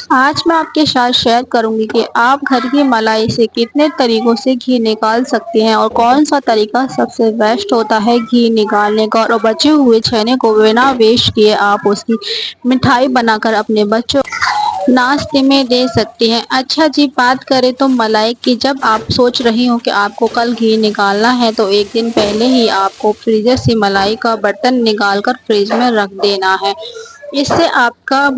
آج میں آپ کے ساتھ شیئر کروں گی کہ آپ گھر کی ملائی سے کتنے طریقوں سے گھی نکال سکتے ہیں اور کون سا طریقہ سب سے بیسٹ ہوتا ہے گھی نکالنے کا، اور بچے ہوئے چھینے کو بنا ویسٹ کیے آپ اس کی مٹھائی بنا کر اپنے بچوں ناشتے میں دے سکتے ہیں۔ اچھا جی، بات کریں تو ملائی کی، جب آپ سوچ رہی ہوں کہ آپ کو کل گھی نکالنا ہے تو ایک دن پہلے ہی آپ کو فریزر سے ملائی کا برتن نکال کر فریج میں رکھ دینا ہے۔ اس سے آپ کا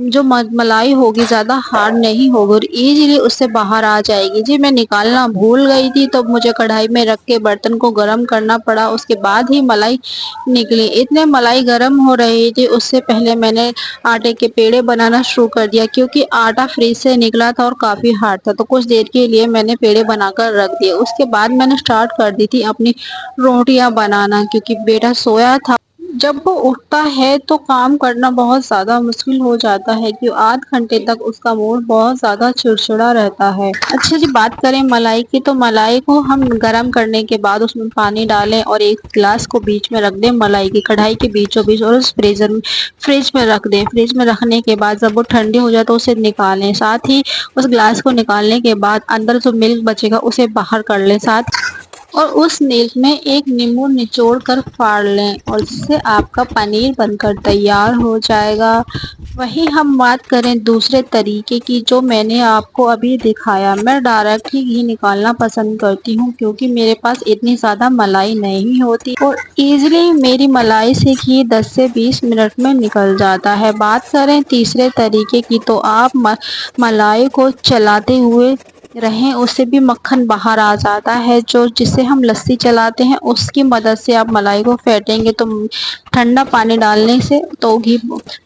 جو ملائی ہوگی زیادہ ہارڈ نہیں ہوگی اور ایزیلی اس سے باہر آ جائے گی۔ جی میں نکالنا بھول گئی تھی تو مجھے کڑھائی میں رکھ کے برتن کو گرم کرنا پڑا، اس کے بعد ہی ملائی نکلی۔ اتنے ملائی گرم ہو رہی تھی، اس سے پہلے میں نے آٹے کے پیڑے بنانا شروع کر دیا، کیونکہ آٹا فریز سے نکلا تھا اور کافی ہارڈ تھا، تو کچھ دیر کے لیے میں نے پیڑے بنا کر رکھ دیے۔ اس کے بعد میں نے سٹارٹ کر دی تھی اپنی روٹیاں بنانا، کیونکہ بیٹا سویا تھا۔ جب وہ اٹھتا ہے تو کام کرنا بہت زیادہ مشکل ہو جاتا ہے، کہ آدھ گھنٹے تک اس کا موڈ بہت زیادہ چڑچڑا رہتا ہے۔ اچھا جی، بات کریں ملائی کی، تو ملائی کو ہم گرم کرنے کے بعد اس میں پانی ڈالیں اور ایک گلاس کو بیچ میں رکھ دیں ملائی کی کڑھائی کے بیچوں بیچ، اور اس فریج میں رکھ دیں۔ فریج میں رکھنے کے بعد جب وہ ٹھنڈی ہو جائے تو اسے نکالیں، ساتھ ہی اس گلاس کو نکالنے کے بعد اندر جو ملک بچے گا اسے باہر کر لیں، ساتھ اور اس ملک میں ایک نیمبو نچوڑ کر پھاڑ لیں، اور جس سے آپ کا پنیر بن کر تیار ہو جائے گا۔ وہیں ہم بات کریں دوسرے طریقے کی، جو میں نے آپ کو ابھی دکھایا، میں ڈائریکٹ ہی گھی نکالنا پسند کرتی ہوں، کیونکہ میرے پاس اتنی زیادہ ملائی نہیں ہوتی اور ایزیلی میری ملائی سے گھی 10 سے 20 منٹ میں نکل جاتا ہے۔ بات کریں تیسرے طریقے کی، تو آپ ملائی کو چلاتے ہوئے رہیں، اس سے بھی مکھن باہر آ جاتا ہے، جس سے ہم لسی چلاتے ہیں، اس کی مدد سے آپ ملائی کو پھیٹیں گے تو ٹھنڈا پانی ڈالنے سے تو گھی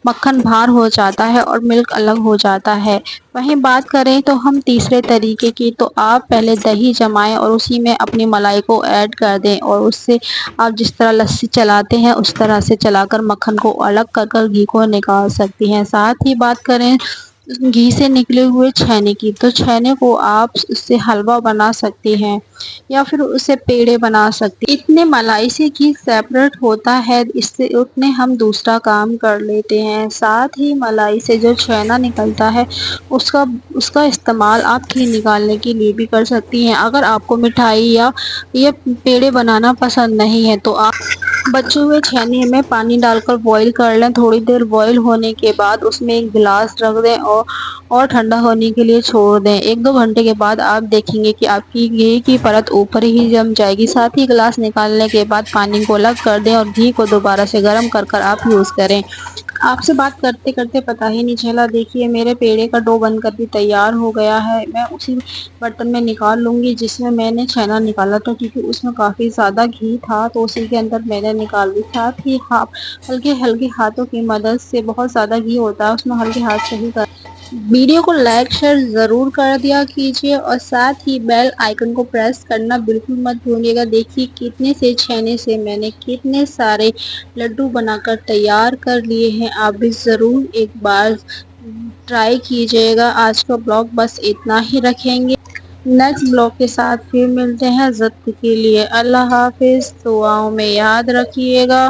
مکھن باہر ہو جاتا ہے اور ملک الگ ہو جاتا ہے۔ وہیں بات کریں تو ہم تیسرے طریقے کی، تو آپ پہلے دہی جمائیں اور اسی میں اپنی ملائی کو ایڈ کر دیں، اور اس سے آپ جس طرح لسی چلاتے ہیں اس طرح سے چلا کر مکھن کو الگ کر کر گھی کو نکال سکتی ہیں۔ ساتھ ہی بات کریں گھی سے نکلے ہوئے چھینے کی، تو چھینے کو آپ اس سے حلوہ بنا سکتے ہیں یا پھر اسے پیڑے بنا سکتے ہیں۔ اتنے ملائی سے گھی سیپریٹ ہوتا ہے، اس سے اتنے ہم دوسرا کام کر لیتے ہیں۔ ساتھ ہی ملائی سے جو چھینا نکلتا ہے اس کا استعمال آپ گھی نکالنے کے لیے بھی کر سکتی ہیں۔ اگر آپ کو مٹھائی یا پیڑے بنانا پسند نہیں ہے تو آپ بچے ہوئے چھینے میں پانی ڈال کر بوائل کر لیں، تھوڑی دیر بوائل ہونے کے بعد اس میں ایک گلاس رکھ دیں اور ٹھنڈا ہونے کے لیے چھوڑ دیں۔ 1-2 گھنٹے کے بعد آپ دیکھیں گے کہ آپ کی گھی کی پرت اوپر ہی جم جائے گی۔ ساتھ ہی گلاس نکالنے کے بعد پانی کو الگ کر دیں اور گھی کو دوبارہ سے گرم کر کر آپ یوز کریں۔ آپ سے بات کرتے کرتے پتہ ہی نہیں چلا، دیکھیے میرے پیڑے کا ڈو بن کر بھی تیار ہو گیا ہے۔ میں اسی برتن میں نکال لوں گی جس میں نے چھینا نکالا تھا، کیونکہ اس میں کافی زیادہ گھی تھا تو اسی کے اندر میں نے نکال دی۔ ساتھ ہی ہلکے ہلکے ہاتھوں کی مدد سے، بہت زیادہ گھی ہوتا ہے اس میں، ہلکے ہاتھ سے ہی ویڈیو کو لائک شیئر ضرور کر دیا کیجیے، اور ساتھ ہی بیل آئیکن کو پریس کرنا بالکل مت بھولیے گا۔ دیکھیے کتنے سے چھینے سے میں نے کتنے سارے لڈو بنا کر تیار کر لیے ہیں۔ آپ بھی ضرور ایک بار ٹرائی کیجیے گا۔ آج کا بلاگ بس اتنا ہی رکھیں گے، نیکسٹ بلاگ کے ساتھ پھر ملتے ہیں۔ جب تک کے لیے اللہ حافظ، دعاؤں میں یاد رکھیے گا۔